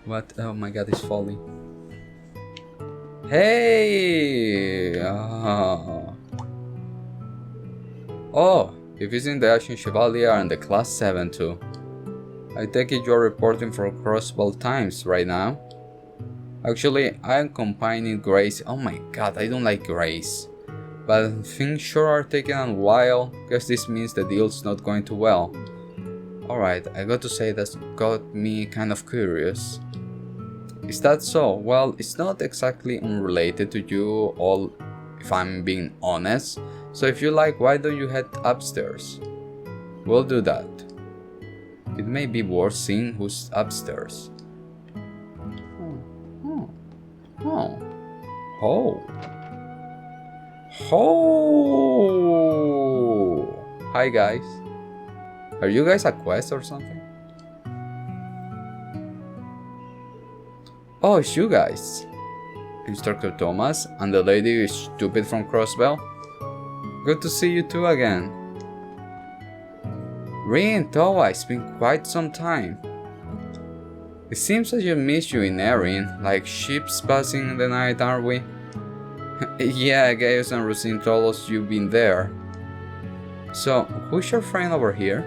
What? Oh my god, it's falling. Hey! Oh, if it's in the Ancient Chevalier and the Class 7 too. I take it you're reporting for Crossbell Times right now? Actually, I'm combining Grace. Oh my god, I don't like Grace. But things sure are taking a while. Guess this means the deal's not going too well. Alright, I got to say that's got me kind of curious. Is that so? Well, it's not exactly unrelated to you all, if I'm being honest. So if you like, why don't you head upstairs? We'll do that. It may be worth seeing who's upstairs. Oh. Hi guys. Are you guys a quest or something? Oh, it's you guys. Instructor Thomas and the lady is stupid from Crossbell. Good to see you two again. Rin, Towa, it's been quite some time. It seems as you miss you in Erin, like ships passing in the night, aren't we? Yeah, Gaius and Rosine told us you've been there. So, who's your friend over here?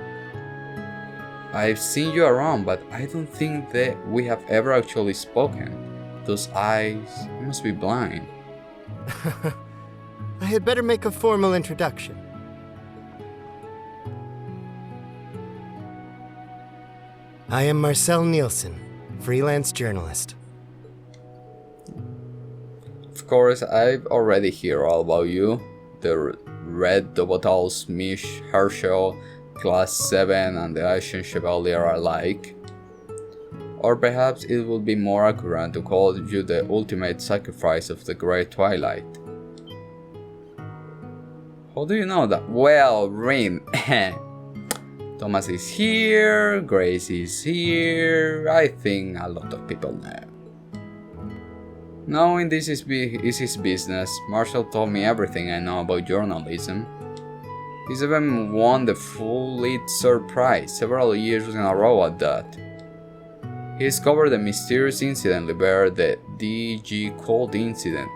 I've seen you around, but I don't think that we have ever actually spoken. Those eyes, you must be blind. I had better make a formal introduction. I am Marcel Nielsen, freelance journalist. Of course, I've already heard all about you. The Red Dobotal's Mish, Herschel, Class 7 and the Ancient Chevalier alike. Or perhaps it would be more accurate to call you the ultimate sacrifice of the Great Twilight. How do you know that? Well, Rin. Thomas is here, Grace is here. I think a lot of people know. Knowing this is his business, Marshall told me everything I know about journalism. He's even won the Pulitzer Prize several years in a row at that. He discovered the mysterious incident labeled the D.G. Cold incident.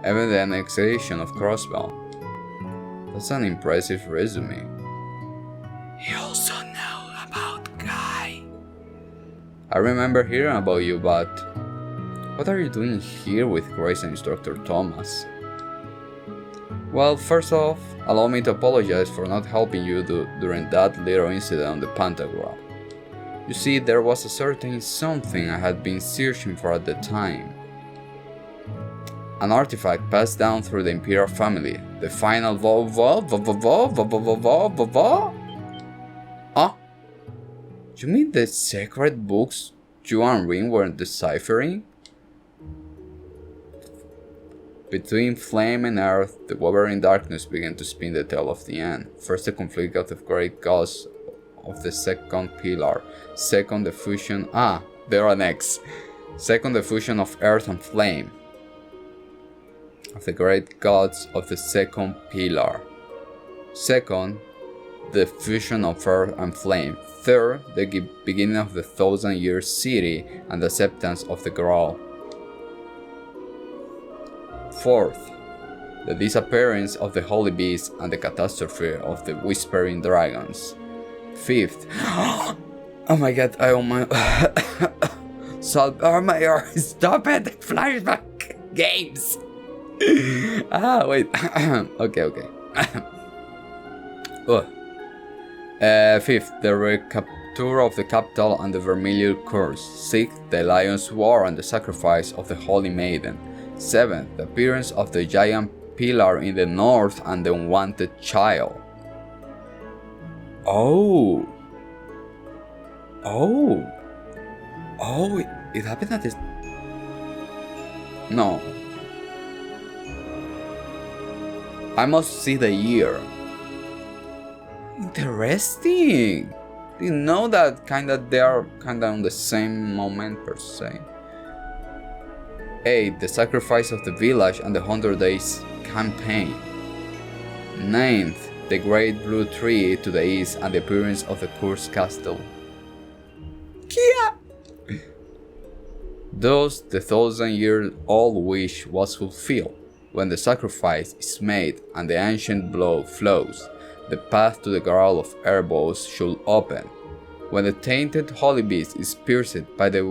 Even the annexation of Crossbell. That's an impressive resume. He also knows about Guy. I remember hearing about you, but what are you doing here with Grace and Instructor Thomas? Well, first off, allow me to apologize for not helping you during that little incident on the Pentagram. You see, there was a certain something I had been searching for at the time. An artifact passed down through the Imperial family, the final Ah? You mean the sacred books you and Rin were deciphering? Between flame and earth, the wavering darkness began to spin the tale of the end. First the conflict of the great gods of the second pillar. Second the fusion... there are next. Second the fusion of earth and flame. Of the great gods of the second pillar. Second, the fusion of earth and flame. Third, the beginning of the 1,000-year city and the acceptance of the Graal. Fourth, the disappearance of the holy beast and the catastrophe of the whispering dragons. Fifth, oh my god, my ears, stop it, flashback games. Wait. Okay. Fifth, the recapture of the capital and the Vermilion Curse. Sixth, the Lion's War and the sacrifice of the Holy Maiden. Seventh, the appearance of the giant pillar in the north and the unwanted child. It happened at this... No. I must see the year. Interesting. Didn't know that they are kinda on the same moment per se. 8. The sacrifice of the village and the 100 Days campaign. 9th. The Great Blue Tree to the east and the appearance of the cursed castle. Kia! Thus, the 1,000-year-old wish was fulfilled. When the sacrifice is made and the ancient blood flows, the path to the Graal of Erebos should open. When the tainted holy beast is pierced by the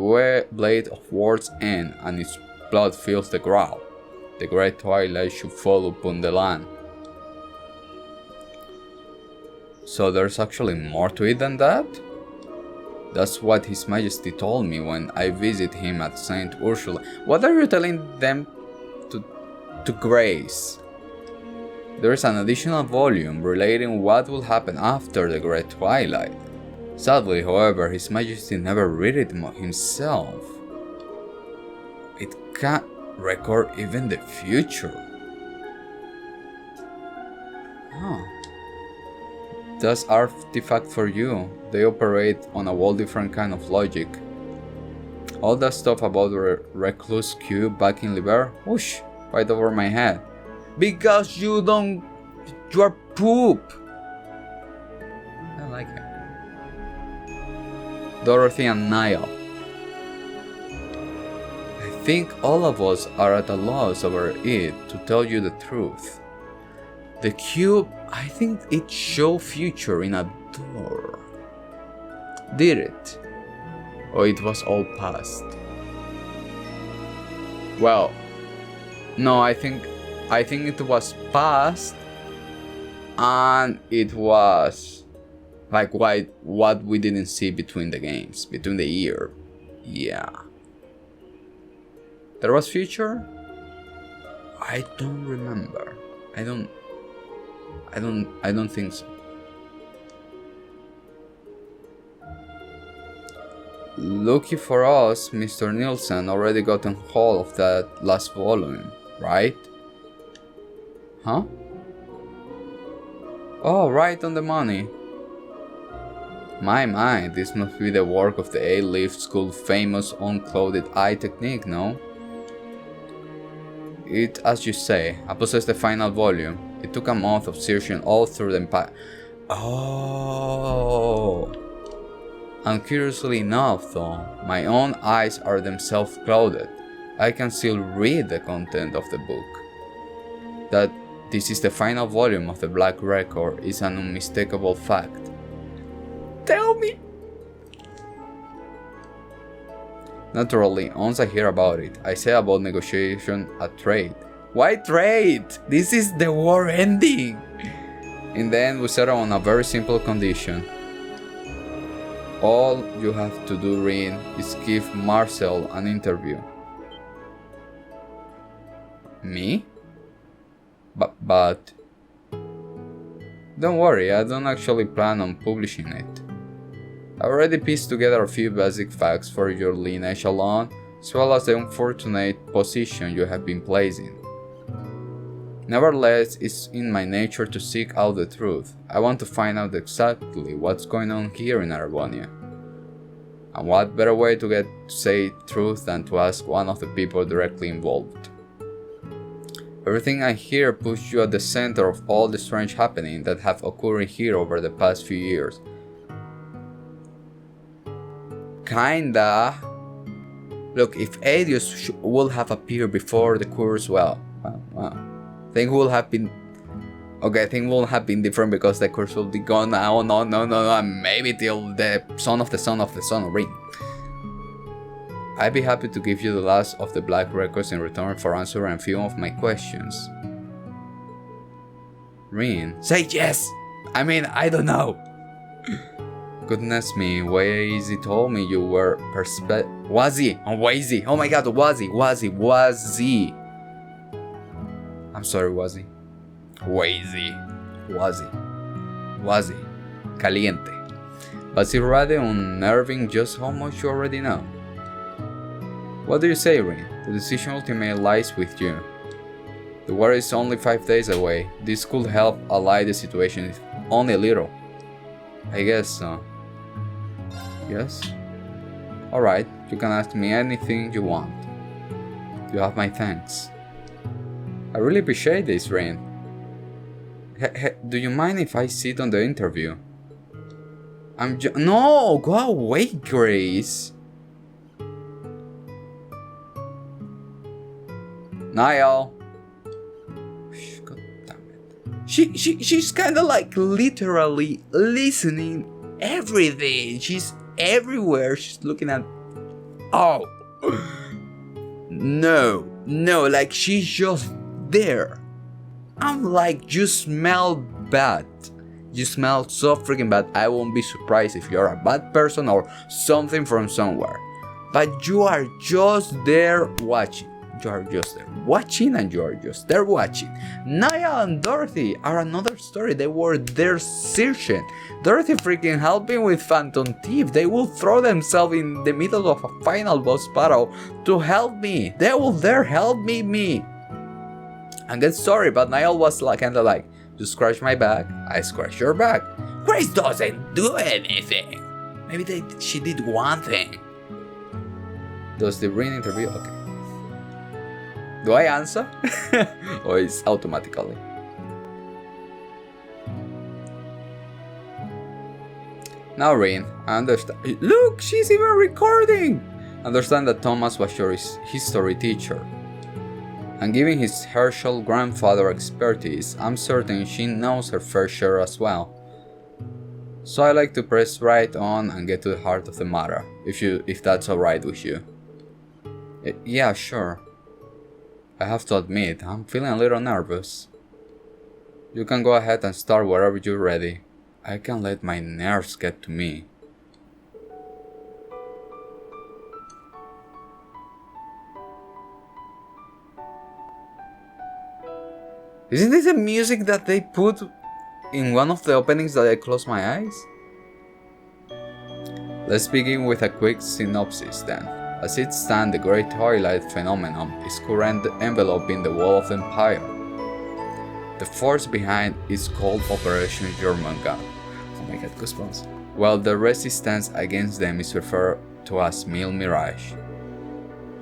blade of Ward's end and its blood fills the Graal, the great twilight should fall upon the land. So there's actually more to it than that? That's what His Majesty told me when I visit him at St. Ursula. What are you telling them to grace? There is an additional volume relating what will happen after the Great Twilight. Sadly, however, His Majesty never read it himself. It can't record even the future. Huh. That's artifact for you. They operate on a whole different kind of logic. All that stuff about the recluse cube back in Liber, whoosh, right over my head. Because you are poop. I like it. Dorothy and Niall. I think all of us are at a loss over it, to tell you the truth. The cube, I think it showed future in a door. Did it? Or it was all past? Well, no, I think it was past, and it was like what we didn't see between the games, between the year. Yeah. There was future? I don't remember. I don't think so. Lucky for us, Mr. Nielsen already got on hold of that last volume, right? Huh? Oh, right on the money. My, this must be the work of the A-Leaf School famous unclouded eye technique, no? It, as you say, I possess the final volume. It took a month of searching all through the empire. Oh. And curiously enough though, my own eyes are themselves clouded. I can still read the content of the book. That this is the final volume of the Black Record is an unmistakable fact. Tell me! Naturally, once I hear about it, I say about negotiation a trade. Why trade? This is the war ending! In the end, we settle on a very simple condition. All you have to do, Rin, is give Marcel an interview. Me? But... Don't worry, I don't actually plan on publishing it. I already pieced together a few basic facts for your lineage alone, as well as the unfortunate position you have been placed in. Nevertheless, it's in my nature to seek out the truth. I want to find out exactly what's going on here in Arbonia. And what better way to get to say truth than to ask one of the people directly involved. Everything I hear puts you at the center of all the strange happenings that have occurred here over the past few years. Kinda. Look, if Adios would have appeared before the curse, well, things would have been... Okay, things will have been different because the curse will be gone now, no, maybe till the son of the son of the son of Ring. I'd be happy to give you the last of the Black Records in return for answering a few of my questions. Rin, say yes! I mean, I don't know! Goodness me, Wazy told me you were Wazy! Oh my god, Wazy! I'm sorry, Wazy. Wazy. Caliente. But it's rather unnerving just how much you already know. What do you say, Rin? The decision ultimately lies with you. The war is only 5 days away. This could help allay the situation, if only a little. I guess so. Yes? Alright, you can ask me anything you want. You have my thanks. I really appreciate this, Rin. Do you mind if I sit on the interview? No, go away, Grace. Niall. God damn it. She's kind of like literally listening everything. She's everywhere. She's looking at. Oh. No, like she's just there. I'm like, you smell bad. You smell so freaking bad. I won't be surprised if you're a bad person or something from somewhere. But you are just there watching. You are just there watching and you are just there watching. Niall and Dorothy are another story. They were there searching. Dorothy freaking helping with Phantom Thief. They will throw themselves in the middle of a final boss battle to help me. They will there help me. And get sorry, but Niall was like kinda like, you scratch my back, I scratch your back. Grace doesn't do anything. Maybe she did one thing. Does the ring interview? Okay. Do I answer? Or it's automatically? Now Rin, I understand. Look, she's even recording! Understand that Thomas was your history teacher. And given his Herschel grandfather expertise, I'm certain she knows her fair share as well. So I like to press right on and get to the heart of the matter, if that's alright with you. Yeah, sure. I have to admit, I'm feeling a little nervous. You can go ahead and start wherever you're ready. I can't let my nerves get to me. Isn't this the music that they put in one of the openings that I close my eyes? Let's begin with a quick synopsis then. As it stands, the Great Twilight phenomenon is currently enveloping the wall of the Empire. The force behind is called Operation Jormungand. Oh my god, goosebumps. While the resistance against them is referred to as Mil Mirage.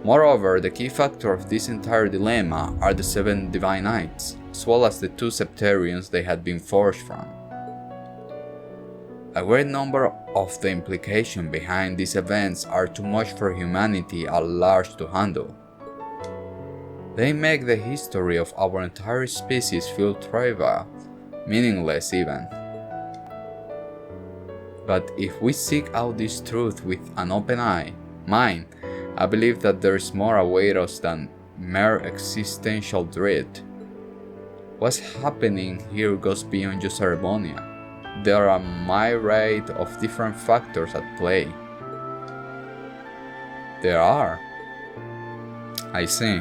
Moreover, the key factor of this entire dilemma are the 7 Divine Knights, as well as the 2 Septarians they had been forged from. A great number of the implications behind these events are too much for humanity at large to handle. They make the history of our entire species feel trivial, meaningless even. But if we seek out this truth with an open mind, I believe that there is more await us than mere existential dread. What's happening here goes beyond just Cerebonia. There are a myriad of different factors at play. There are. I see.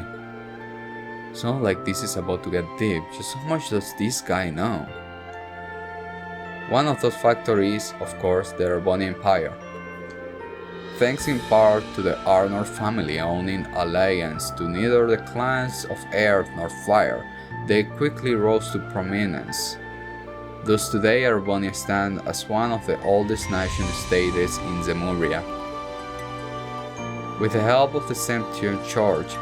Sounds like this is about to get deep. Just how much does this guy know? One of those factors is, of course, the Cerebonia Empire. Thanks in part to the Arnor family owning allegiance to neither the clans of Earth nor Fire, they quickly rose to prominence. Thus today Cerebonia stands as one of the oldest nation-states in Zemuria. With the help of the Septian Church,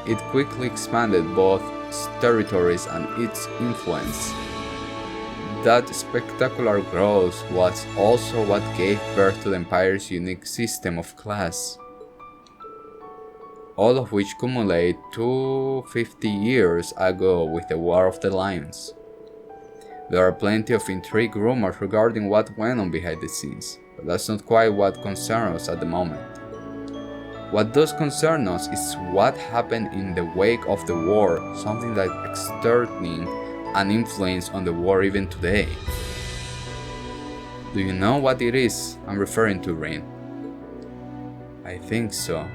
it quickly expanded both its territories and its influence. That spectacular growth was also what gave birth to the Empire's unique system of class, all of which culminated 250 years ago with the War of the Lions. There are plenty of intrigue rumors regarding what went on behind the scenes, but that's not quite what concerns us at the moment. What does concern us is what happened in the wake of the war, something that exerting an influence on the war even today. Do you know what it is I'm referring to, Rin? I think so.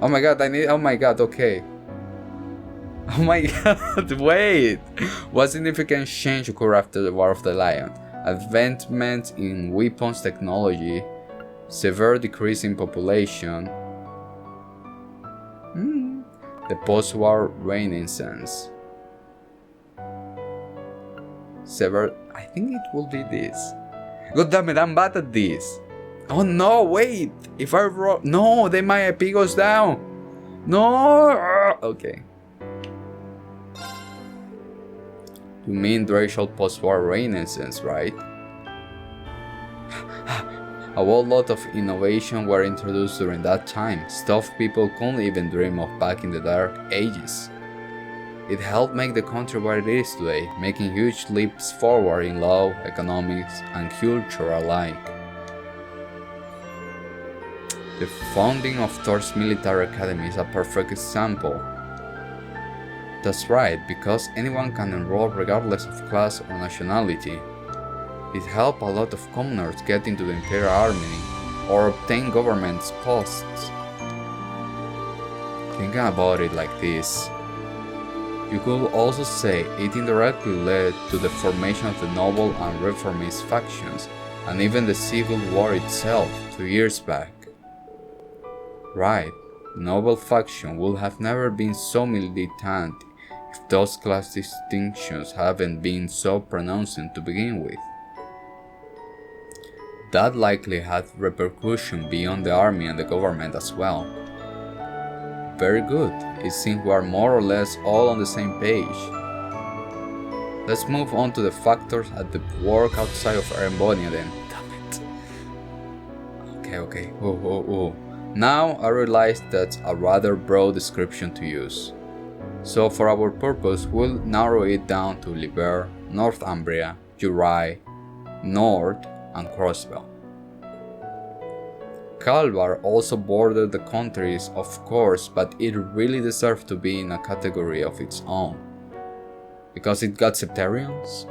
Oh my god, oh my god, okay. Oh my god, wait! What significant change occurred after the War of the Lion? Advancement in weapons technology, severe decrease in population, the post-war renaissance. I think it will be this. God damn it, I'm bad at this. Oh no, wait! If I roll. No, then my IP goes down! No! Okay. You mean racial post-war renaissance, right? A whole lot of innovation were introduced during that time, stuff people couldn't even dream of back in the dark ages. It helped make the country what it is today, making huge leaps forward in law, economics, and culture alike. The founding of Thor's military academy is a perfect example. That's right, because anyone can enroll regardless of class or nationality. It helped a lot of commoners get into the Imperial Army or obtain government posts. Thinking about it like this, you could also say it indirectly led to the formation of the noble and reformist factions, and even the Civil War itself 2 years back. Right, the noble faction would have never been so militant if those class distinctions haven't been so pronounced to begin with. That likely had repercussions beyond the army and the government as well. Very good, it seems we are more or less all on the same page. Let's move on to the factors at the work outside of Erebonia then. Damn it. Okay. Now I realize that's a rather broad description to use. So for our purpose, we'll narrow it down to Liber, Northumbria, Uri, Nord, and Crossbell. Calvard also bordered the countries, of course, but it really deserved to be in a category of its own. Because it got Septarians?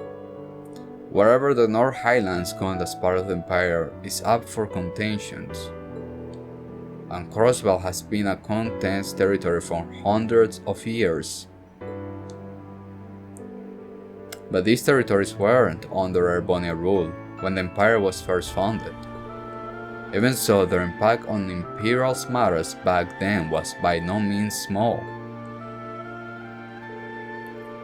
Wherever the North Highlands count as part of the Empire is up for contentions. And Crossbell has been a contentious territory for hundreds of years. But these territories weren't under Erebonia rule when the Empire was first founded. Even so, their impact on imperial matters back then was by no means small.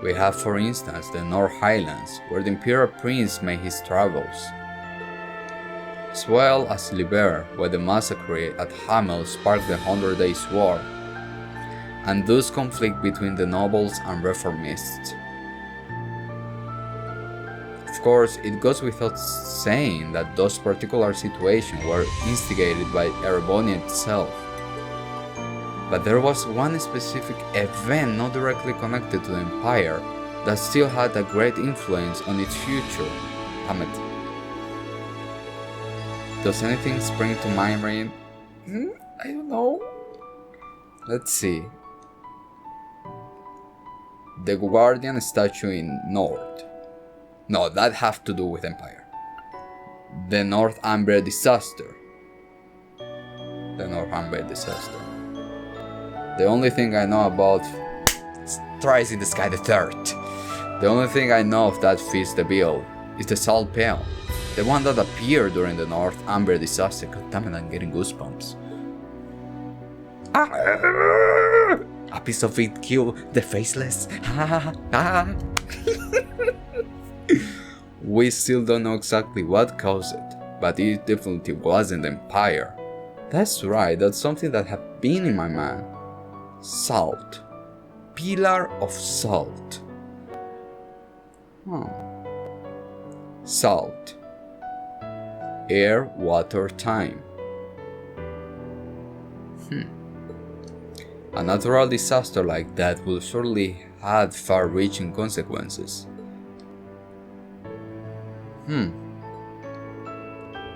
We have, for instance, the North Highlands, where the Imperial Prince made his travels, as well as Liber, where the massacre at Hamel sparked the 100 Days' War, and thus conflict between the nobles and reformists. Of course, it goes without saying that those particular situations were instigated by Erebonia itself. But there was one specific event not directly connected to the Empire that still had a great influence on its future. Damn it. Does anything spring to mind, Rain? I don't know. Let's see. The Guardian statue in Nord. No, that have to do with Empire. The Northumbria disaster. The only thing I know about Thrice in the Sky the Third. The only thing I know of that fits the bill is the salt pail. The one that appeared during the Northumbria disaster. God damn it, I'm getting goosebumps. A piece of it killed the faceless. We still don't know exactly what caused it, but it definitely wasn't the Empire. That's right, that's something that had been in my mind. Salt. Pillar of salt. Salt. Air, water, time. A natural disaster like that will surely have far-reaching consequences.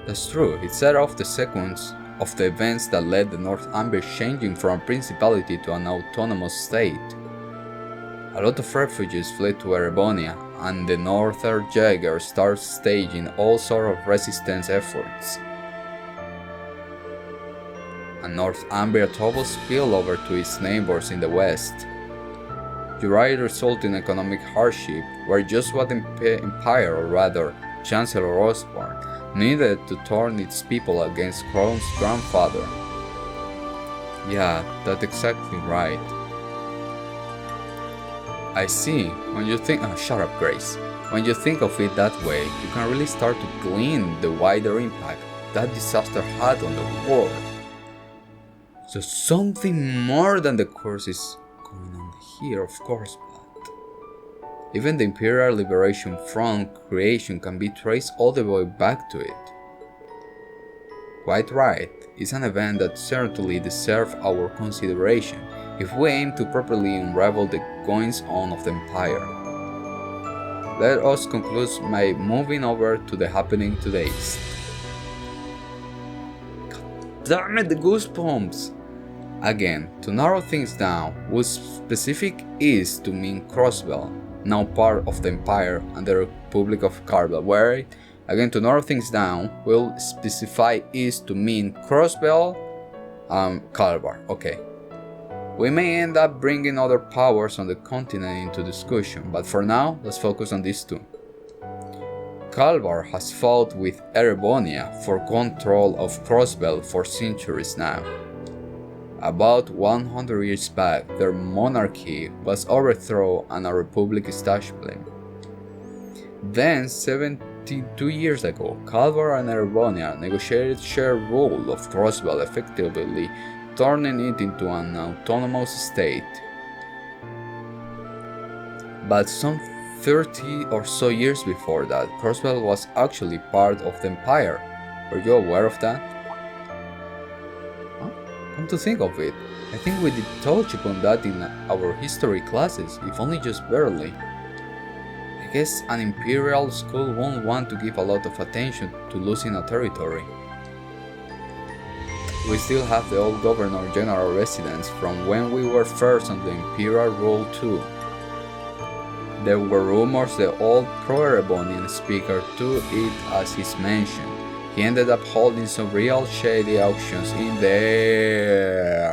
That's true, it set off the sequence of the events that led the Northumbria changing from a principality to an autonomous state. A lot of refugees fled to Erebonia, and the Northern Jaegers started staging all sorts of resistance efforts. And Northumbria troubles spilled over to its neighbors in the west. Uri resulted in economic hardship, where just what the Empire, or rather Chancellor Osborne, needed to turn its people against Crown's grandfather. Yeah, that's exactly right. I see, when you think— shut up, Grace. When you think of it that way, you can really start to glean the wider impact that disaster had on the world. So something more than the course is going on here, of course, but even the Imperial Liberation Front creation can be traced all the way back to it. Quite right, it's an event that certainly deserves our consideration if we aim to properly unravel the goings-on of the Empire. Let us conclude by moving over to the happening to the east. Damn it, the goosebumps! Again, to narrow things down, we specific east to mean Crossbell, now part of the Empire and the Republic of Calvard, where, again, to narrow things down, we'll specify east to mean Crossbell and Calvard. Okay. We may end up bringing other powers on the continent into discussion, but for now, let's focus on these two. Calvard has fought with Erebonia for control of Crossbell for centuries now. About 100 years back, their monarchy was overthrown and a republic established. Then, 72 years ago, Calvard and Erebonia negotiated shared rule of Crossbell, effectively turning it into an autonomous state. But some 30 or so years before that, Crossbell was actually part of the Empire. Were you aware of that? Huh? Come to think of it, I think we did touch upon that in our history classes, if only just barely. I guess an imperial school won't want to give a lot of attention to losing a territory. We still have the old Governor General residence from when we were first on the Imperial rule too. There were rumors the old pro-Erebonian speaker took it as his mansion. He ended up holding some real shady auctions in there.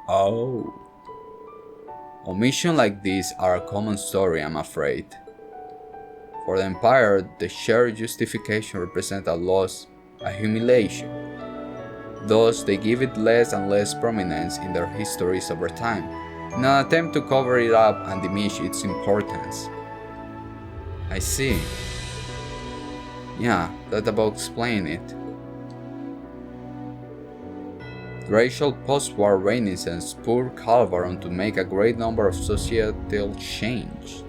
Oh. Omissions like these are a common story, I'm afraid. For the Empire, the shared justification represents a loss, a humiliation. Thus, they give it less and less prominence in their histories over time, in an attempt to cover it up and diminish its importance. I see. Yeah, that about explains it. Racial post-war renaissance spurred Calvard on to make a great number of societal changes,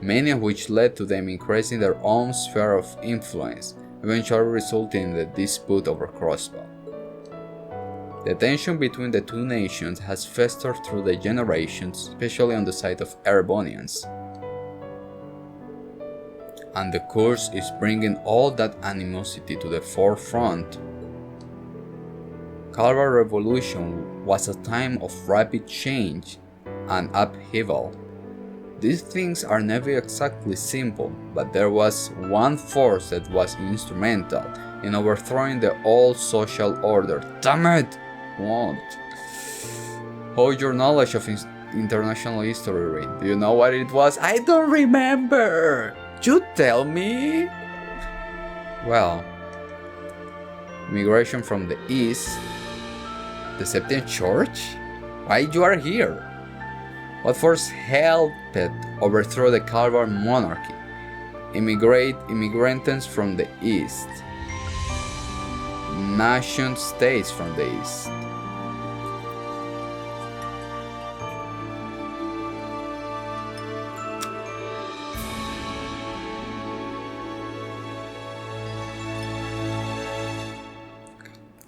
many of which led to them increasing their own sphere of influence, eventually resulting in the dispute over Crossbell. The tension between the two nations has festered through the generations, especially on the side of Erebonians. And the course is bringing all that animosity to the forefront. Calvard Revolution was a time of rapid change and upheaval. These things are never exactly simple, but there was one force that was instrumental in overthrowing the old social order. Damn it! What? How's your knowledge of international history, Rin? Do you know what it was? I don't remember! You tell me! Well, migration from the east, the Septian Church? Why you are here? What force helped overthrow the Calvard monarchy? Immigrants from the east. Nation states from the east.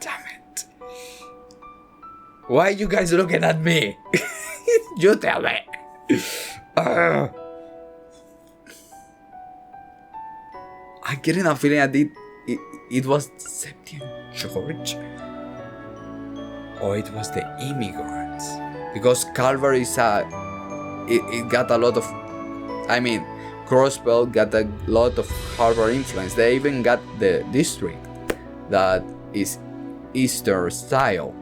Damn it. Why are you guys looking at me? You tell me. I'm getting a feeling that it was the Septian Church, or it was the immigrants, because Calvary is it got a lot of, Crossbell got a lot of Calvary influence. They even got the district that is Eastern style.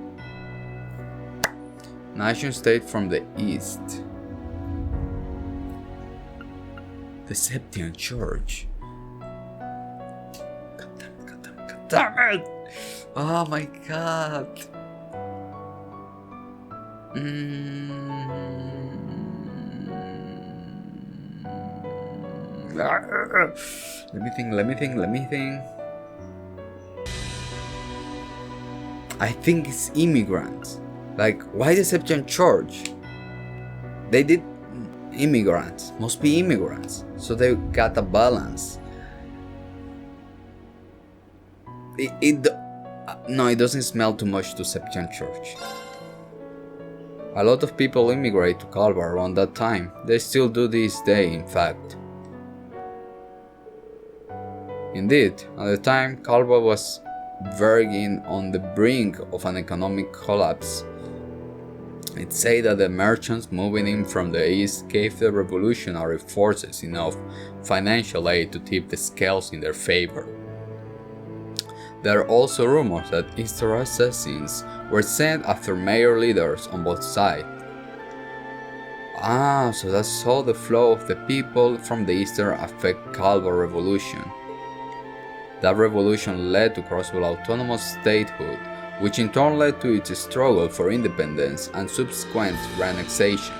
Nation state from the east. The Septian Church. God damn it! Oh my god. Let me think. I think it's immigrants. Like, why the Septian Church? They did immigrants. Must be immigrants. So they got a balance. No, it doesn't smell too much to Septian Church. A lot of people immigrate to Calvard around that time. They still do this day, in fact. Indeed, at the time, Calvard was verging on the brink of an economic collapse. It's said that the merchants moving in from the east gave the revolutionary forces enough financial aid to tip the scales in their favor. There are also rumors that Easter assassins were sent after major leaders on both sides. So that's how the flow of the people from the Eastern affect Calvard Revolution. That revolution led to Crossbell autonomous statehood, which in turn led to its struggle for independence and subsequent reannexation,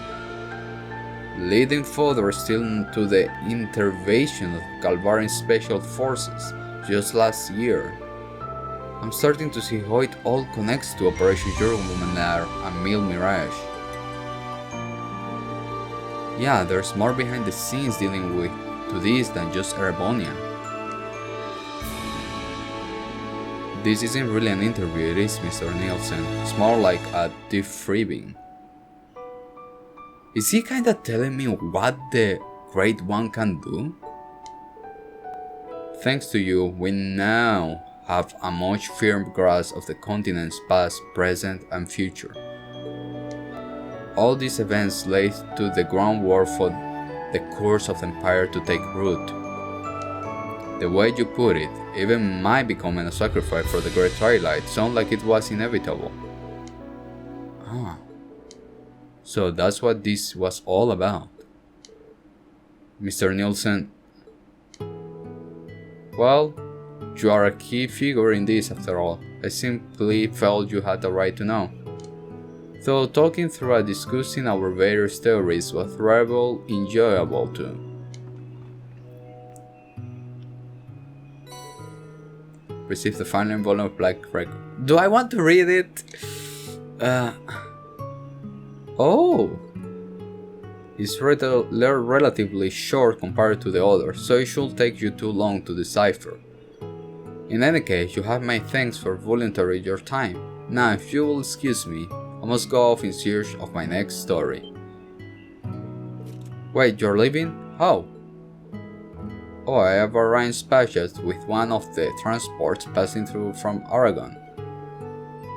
leading further still to the intervention of Calvarian special forces just last year. I'm starting to see how it all connects to Operation Jurgmunar and Mil Mirage. Yeah, there's more behind the scenes dealing with to this than just Erebonia. This isn't really an interview, it is, Mr. Nielsen. It's more like a debriefing. Is he kinda telling me what the Great One can do? Thanks to you, we now have a much firm grasp of the continent's past, present, and future. All these events laid to the groundwork for the course of the Empire to take root. The way you put it, even my becoming a sacrifice for the Great Twilight sounded like it was inevitable. So that's what this was all about. Mr. Nielsen, well, you are a key figure in this after all. I simply felt you had the right to know. Though talking through and discussing our various theories was rather enjoyable too. Received the final volume of Black Record. Do I want to read it? Oh! It's relatively short compared to the others, so it shouldn't take you too long to decipher. In any case, you have my thanks for volunteering your time. Now, if you will excuse me, I must go off in search of my next story. Wait, you're leaving? How? Oh, I have arranged passage with one of the transports passing through from Oregon.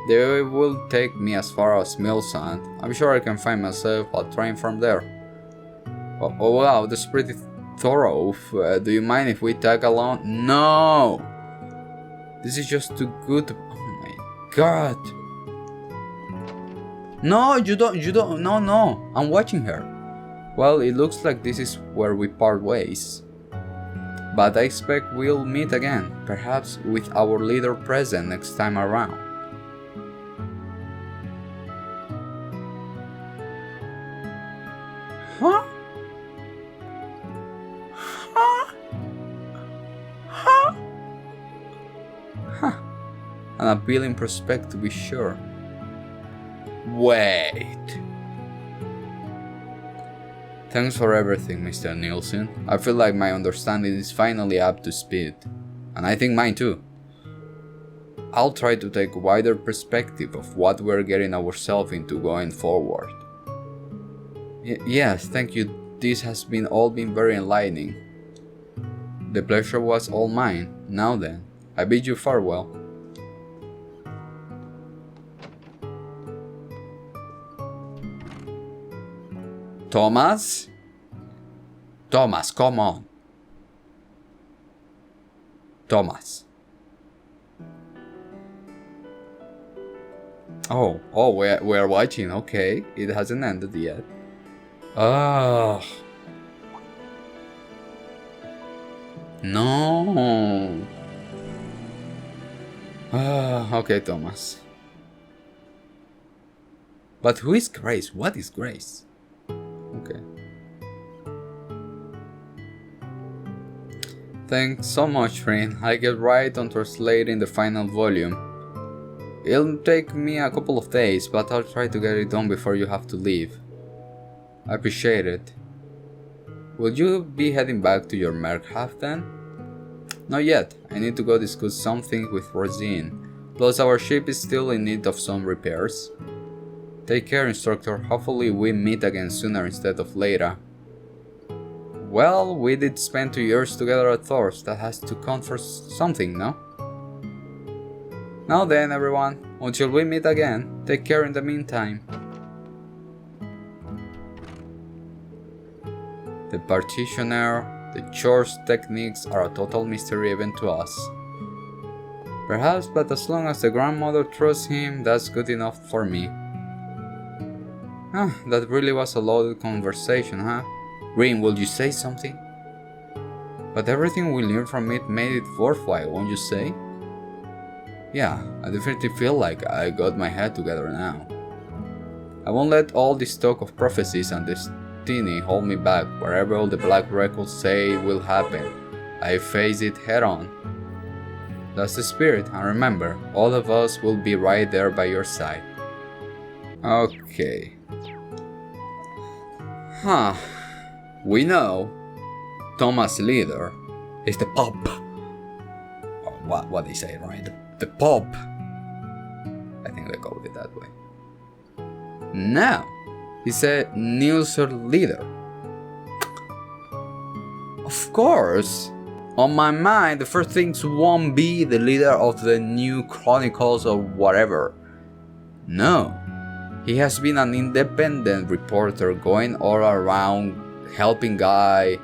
They will take me as far as Milsand. I'm sure I can find myself a train from there. Oh wow, that's pretty thorough. Do you mind if we tag along? No! This is just too good. Oh my god. No, you don't, no, I'm watching her. Well, it looks like this is where we part ways. But I expect we'll meet again, perhaps with our leader present next time around. Huh? Huh? Huh? Huh. An appealing prospect to be sure. Wait. Thanks for everything, Mr. Nielsen. I feel like my understanding is finally up to speed. And I think mine too. I'll try to take a wider perspective of what we're getting ourselves into going forward. Yes, thank you. This has all been very enlightening. The pleasure was all mine. Now then, I bid you farewell. Thomas? Thomas, come on. Thomas. Oh, we're watching. Okay, it hasn't ended yet. Ah. No. Okay, Thomas. But who is Grace? What is Grace? Okay. Thanks so much, friend. I get right on translating the final volume. It'll take me a couple of days, but I'll try to get it done before you have to leave. I appreciate it. Will you be heading back to your Merc half then? Not yet. I need to go discuss something with Rosine. Plus our ship is still in need of some repairs. Take care, instructor. Hopefully we meet again sooner instead of later. Well, we did spend 2 years together at Thor's. That has to count for something, no? Now then, everyone. Until we meet again, take care in the meantime. The partitioner, the chores techniques are a total mystery even to us. Perhaps, but as long as the grandmother trusts him, that's good enough for me. That really was a loaded conversation, huh? Rin, will you say something? But everything we learned from it made it worthwhile, won't you say? Yeah, I definitely feel like I got my head together now. I won't let all this talk of prophecies and destiny hold me back. Wherever all the black records say will happen, I face it head on. That's the spirit, and remember, all of us will be right there by your side. Okay. We know Thomas' leader is the Pope. What they say, right? The Pope. I think they call it that way. Now, he's a Nielsen leader. Of course. On my mind, the first things won't be the leader of the new Chronicles or whatever. No. He has been an independent reporter going all around helping guy,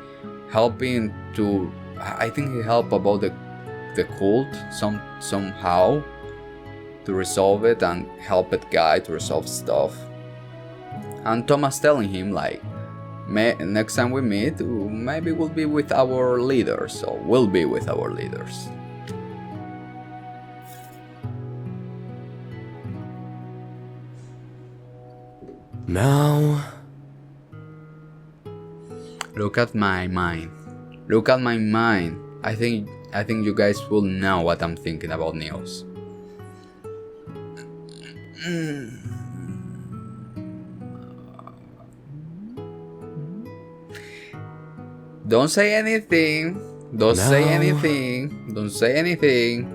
helping to... I think he helped about the cult somehow to resolve it and helped guy to resolve stuff. And Thomas telling him like, next time we meet, maybe we'll be with our leaders, or we'll be with our leaders. Now... Look at my mind. Look at my mind. I think you guys will know what I'm thinking about Niels. Don't say anything. Don't say anything. Don't say anything.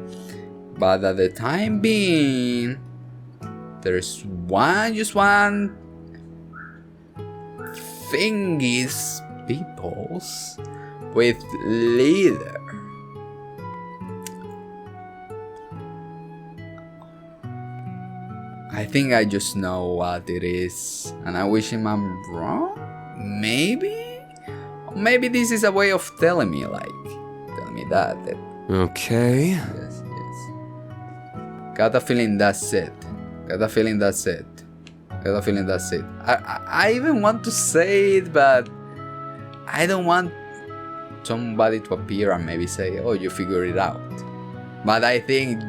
But at the time being, there's just one thingies peoples with leader. I think I just know what it is, and I wish him I'm wrong. Maybe this is a way of telling me that. Okay. Yes. Got a feeling that's it. I even want to say it, but I don't want somebody to appear and maybe say, oh, you figured it out. But I think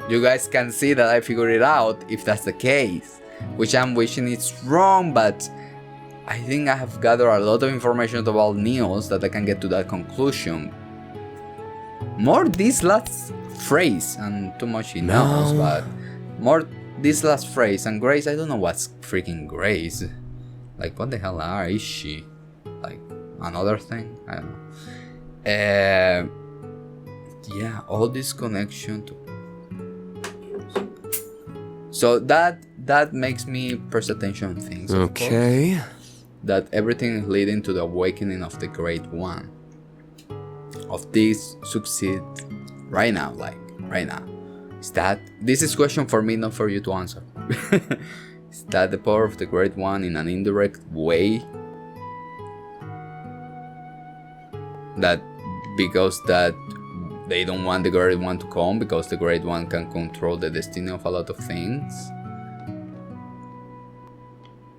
you guys can see that I figured it out if that's the case, which I'm wishing it's wrong, but I think I have gathered a lot of information about Niels that I can get to that conclusion. More this last phrase, and too much he knows, but more this last phrase. And Grace, I don't know what's freaking Grace. Like, what the hell is she? Like, another thing? I don't know. Yeah, all this connection to... So that makes me press attention to things. Okay. That everything is leading to the awakening of the Great One. Of this succeed right now, this is question for me, not for you to answer. Is that the power of the Great One in an indirect way? That because that they don't want the Great One to come, because the Great One can control the destiny of a lot of things?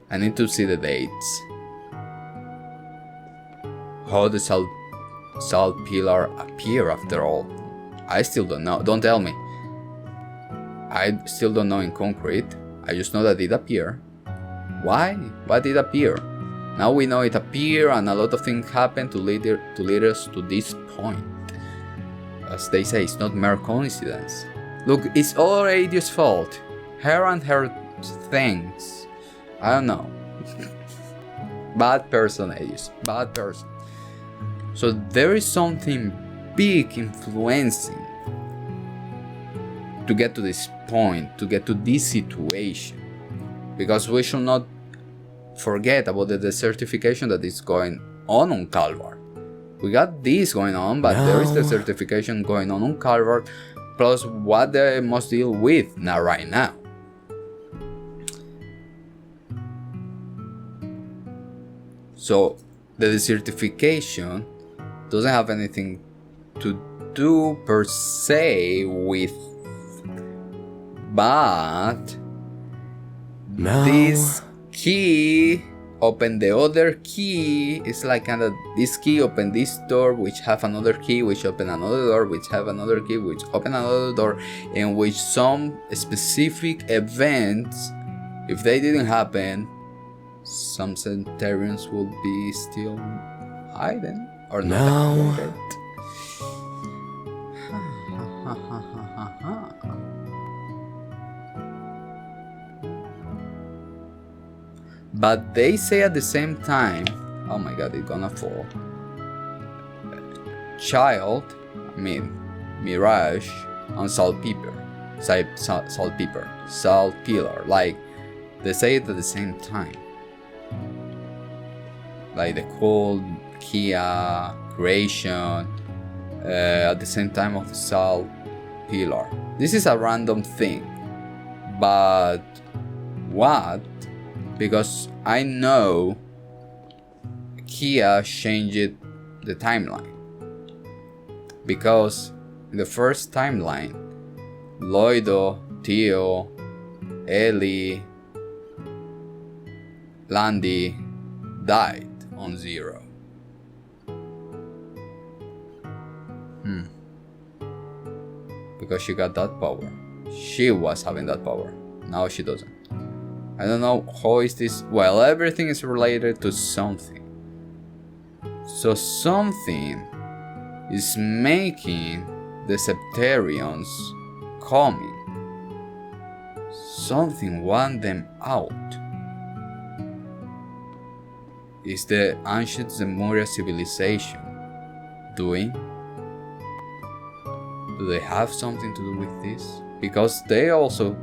I need to see the dates. How the salt pillar appear after all? I still don't know. Don't tell me. I still don't know in concrete. I just know that it appeared. Why? Why did it appear? Now we know it appeared, and a lot of things happened to lead us to this point. As they say, it's not mere coincidence. Look, it's all Adia's fault. Her and her things. I don't know. Bad person, Adius. Bad person. So there is something big influencing to get to this point, to get to this situation. Because we should not forget about the desertification that is going on Calvard. We got this going on, but there is desertification going on Calvard, plus what they must deal with now, right now. So the desertification doesn't have anything to do per se with, but this key open the other key. It's like kind of this key open this door, which have another key, which open another door, which have another key, which open another door, in which some specific events, if they didn't happen, some centurions would be still hiding or not. But they say at the same time, oh my god, it's gonna fall. Mirage on saltpeter. Saltpeter. Like, they say it at the same time. Like the cold, Kia, creation, at the same time of the saltpeter. This is a random thing. But what? Because I know Kia changed the timeline. Because in the first timeline, Lloydo, Theo, Ellie, Landy died on Zero. Because she got that power. She was having that power. Now she doesn't. I don't know how is this. Well, everything is related to something. So something is making the Septarians coming. Something want them out. Is the ancient Zemuria civilization doing? Do they have something to do with this? Because they also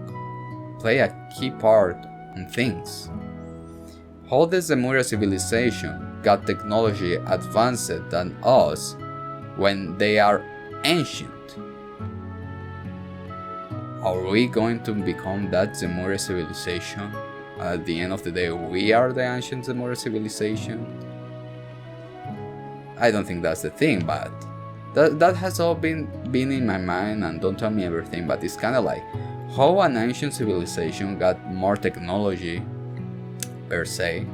play a key part on things. How the Zemuria civilization got technology advanced than us when they are ancient? Are we going to become that Zemuria civilization? At the end of the day, we are the ancient Zemuria civilization? I don't think that's the thing, but that has all been in my mind, and don't tell me everything, but it's kind of like how an ancient civilization got more technology per se,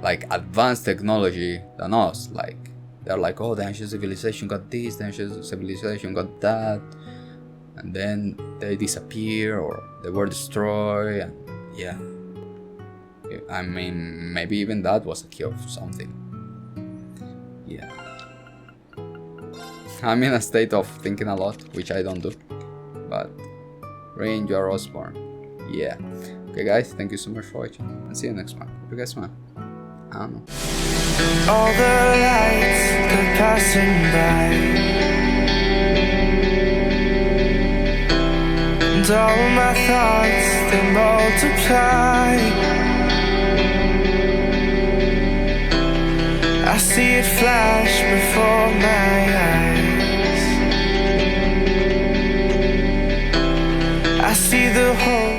like advanced technology than us. Like they're like, oh, the ancient civilization got this, the ancient civilization got that, and then they disappear or they were destroyed. And yeah, I mean, maybe even that was a key of something. Yeah, I'm in a state of thinking a lot, which I don't do, but Rain, you are Osborne. Yeah. Okay guys, thank you so much for watching, and see you next one. Hope you guys smile. I don't know. All the lights are passing by, and all my thoughts, they multiply. I see it flash before my eyes. I see the whole